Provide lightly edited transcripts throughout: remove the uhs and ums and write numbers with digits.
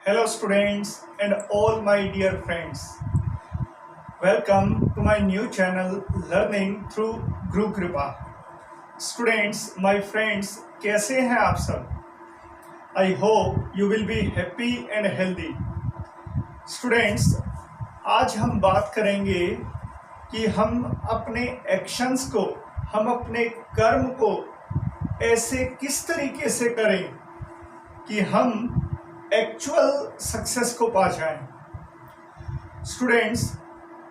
Hello students and all my dear friends. Welcome to my new channel Learning through Guru Kripa. Students, my friends, कैसे हैं आप सब? I hope you will be happy and healthy. Students, आज हम बात करेंगे कि हम अपने एक्शंस को, हम अपने कर्म को ऐसे किस तरीके से करें कि हम एक्चुअल सक्सेस को पा जाएं। स्टूडेंट्स,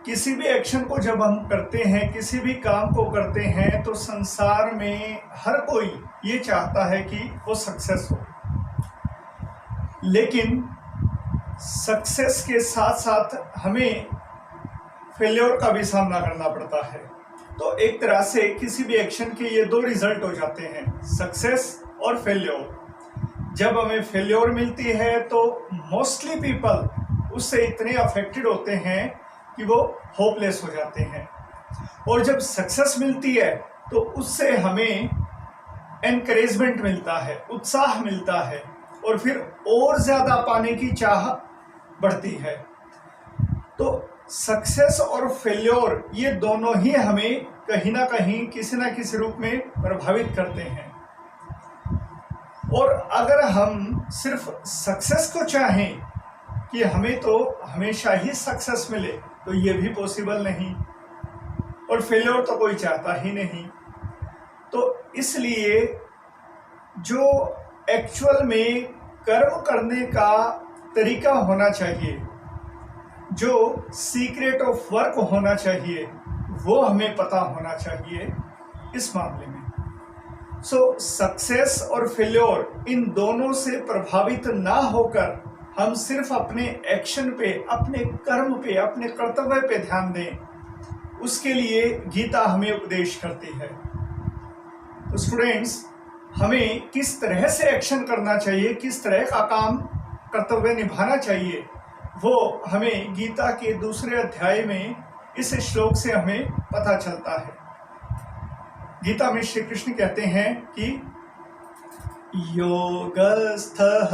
किसी भी एक्शन को जब हम करते हैं, किसी भी काम को करते हैं, तो संसार में हर कोई ये चाहता है कि वो सक्सेस हो, लेकिन सक्सेस के साथ साथ हमें फेल्योर का भी सामना करना पड़ता है। तो एक तरह से किसी भी एक्शन के ये दो रिजल्ट हो जाते हैं, सक्सेस और फेल्योर। जब हमें फेल्योर मिलती है तो मोस्टली पीपल उससे इतने अफेक्टेड होते हैं कि वो होपलेस हो जाते हैं, और जब सक्सेस मिलती है तो उससे हमें एनकरेजमेंट मिलता है, उत्साह मिलता है, और फिर और ज़्यादा पाने की चाह बढ़ती है। तो सक्सेस और फेल्योर ये दोनों ही हमें कहीं ना कहीं किसी ना किसी रूप में प्रभावित करते हैं। और अगर हम सिर्फ सक्सेस को चाहें कि हमें तो हमेशा ही सक्सेस मिले, तो ये भी पॉसिबल नहीं, और फेल्योर तो कोई चाहता ही नहीं। तो इसलिए जो एक्चुअल में कर्म करने का तरीका होना चाहिए, जो सीक्रेट ऑफ वर्क होना चाहिए, वो हमें पता होना चाहिए इस मामले में। सो सक्सेस और फेल्योर इन दोनों से प्रभावित ना होकर हम सिर्फ अपने एक्शन पे, अपने कर्म पे, अपने कर्तव्य पे ध्यान दें, उसके लिए गीता हमें उपदेश करती है। तो स्टूडेंट्स, हमें किस तरह से एक्शन करना चाहिए, किस तरह का काम कर्तव्य निभाना चाहिए, वो हमें गीता के दूसरे अध्याय में इस श्लोक से हमें पता चलता है। गीता में श्री कृष्ण कहते हैं कि योगस्थः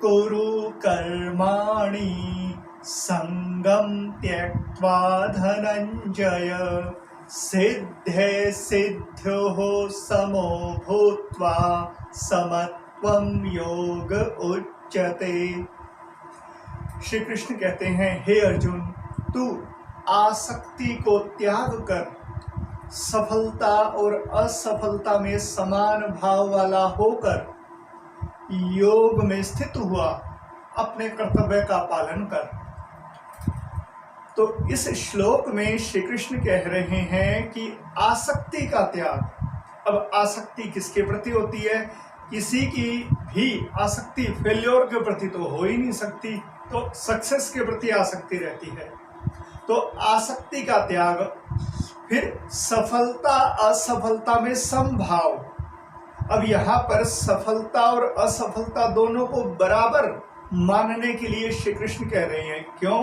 कुरु कर्माणि संगम त्यक्त्वा धनंजय सिद्धे सिद्ध्योः समो भूत्वा समत्वं योग उच्यते। श्री कृष्ण कहते हैं, हे अर्जुन, तू आसक्ति को त्याग कर सफलता और असफलता में समान भाव वाला होकर योग में स्थित हुआ अपने कर्तव्य का पालन कर। तो इस श्लोक में श्री कृष्ण कह रहे हैं कि आसक्ति का त्याग। अब आसक्ति किसके प्रति होती है? किसी की भी आसक्ति फेल्योर के प्रति तो हो ही नहीं सकती, तो सक्सेस के प्रति आसक्ति रहती है। तो आसक्ति का त्याग, फिर सफलता असफलता में समभाव। अब यहाँ पर सफलता और असफलता दोनों को बराबर मानने के लिए श्री कृष्ण कह रहे हैं। क्यों?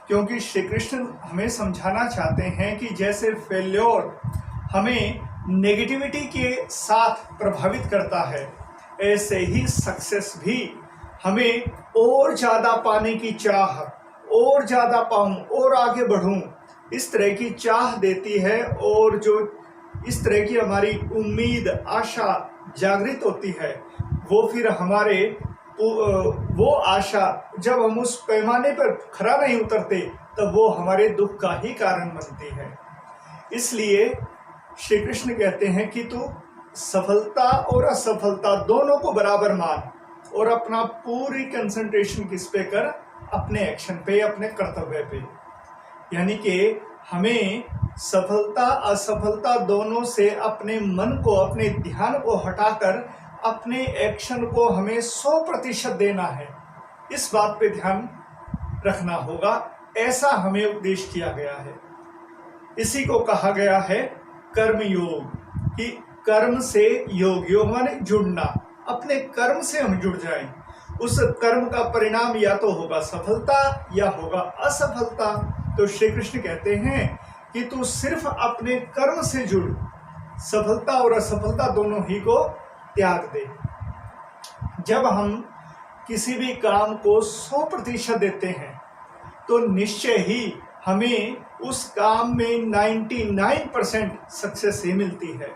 क्योंकि श्री कृष्ण हमें समझाना चाहते हैं कि जैसे फेल्योर हमें नेगेटिविटी के साथ प्रभावित करता है, ऐसे ही सक्सेस भी हमें और ज़्यादा पाने की चाह, और ज़्यादा पाऊँ और आगे बढ़ूँ, इस तरह की चाह देती है। और जो इस तरह की हमारी उम्मीद, आशा जागृत होती है, वो फिर हमारे वो आशा जब हम उस पैमाने पर खरा नहीं उतरते, तब वो हमारे दुख का ही कारण बनती है। इसलिए श्री कृष्ण कहते हैं कि तू सफलता और असफलता दोनों को बराबर मान, और अपना पूरी कंसंट्रेशन किस पे कर? अपने एक्शन पे, अपने कर्तव्य पे। यानी कि हमें सफलता असफलता दोनों से अपने मन को, अपने ध्यान को हटाकर अपने एक्शन को हमें 100% देना है। इस बात पे ध्यान रखना होगा, ऐसा हमें उपदेश किया गया है। इसी को कहा गया है कर्म योग, कि कर्म से योग, योग माने जुड़ना, अपने कर्म से हम जुड़ जाएं। उस कर्म का परिणाम या तो होगा सफलता या होगा असफलता। तो श्री कृष्ण कहते हैं कि तू सिर्फ अपने कर्म से जुड़, सफलता और असफलता दोनों ही को त्याग दे। जब हम किसी भी काम को 100% देते हैं तो निश्चय ही हमें उस काम में 99% सक्सेस ही मिलती है।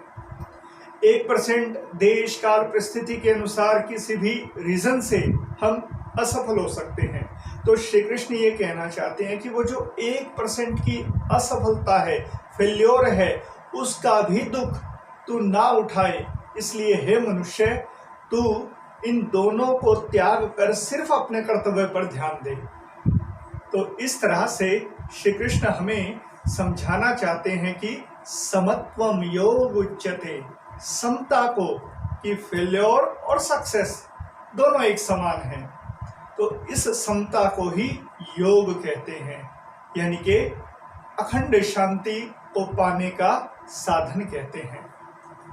1% देश काल परिस्थिति के अनुसार किसी भी रीजन से हम असफल हो सकते हैं। तो श्री कृष्ण ये कहना चाहते हैं कि वो जो 1% की असफलता है, फेल्योर है, उसका भी दुख तू ना उठाए। इसलिए हे मनुष्य, तू इन दोनों को त्याग कर सिर्फ अपने कर्तव्य पर ध्यान दे। तो इस तरह से श्री कृष्ण हमें समझाना चाहते हैं कि समत्वम योग उच्यते, समता को, कि फेल्योर और सक्सेस दोनों एक समान हैं। तो इस समता को ही योग कहते हैं, यानी कि अखंड शांति को पाने का साधन कहते हैं।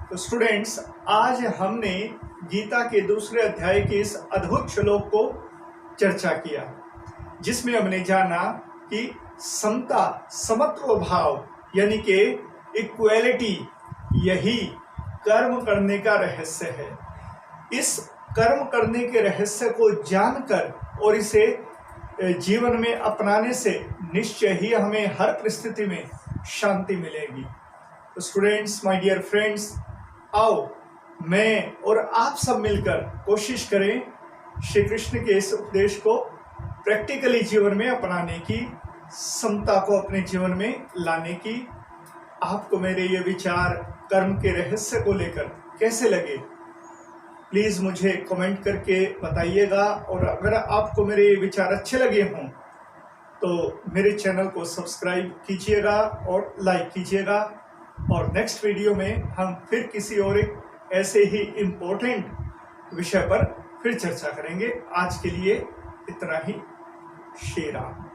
तो स्टूडेंट्स, आज हमने गीता के दूसरे अध्याय के इस अद्भुत श्लोक को चर्चा किया, जिसमें हमने जाना कि समता, समत्व भाव यानी कि इक्वेलिटी, यही कर्म करने का रहस्य है। इस कर्म करने के रहस्य को जानकर और इसे जीवन में अपनाने से निश्चय ही हमें हर परिस्थिति में शांति मिलेगी। तो स्टूडेंट्स, माय डियर फ्रेंड्स, आओ मैं और आप सब मिलकर कोशिश करें श्री कृष्ण के इस उपदेश को प्रैक्टिकली जीवन में अपनाने की, समता को अपने जीवन में लाने की। आपको मेरे ये विचार कर्म के रहस्य को लेकर कैसे लगे, प्लीज़ मुझे कमेंट करके बताइएगा। और अगर आपको मेरे ये विचार अच्छे लगे हों तो मेरे चैनल को सब्सक्राइब कीजिएगा और लाइक कीजिएगा। और नेक्स्ट वीडियो में हम फिर किसी और एक ऐसे ही इम्पोर्टेंट विषय पर फिर चर्चा करेंगे। आज के लिए इतना ही। श्री राम।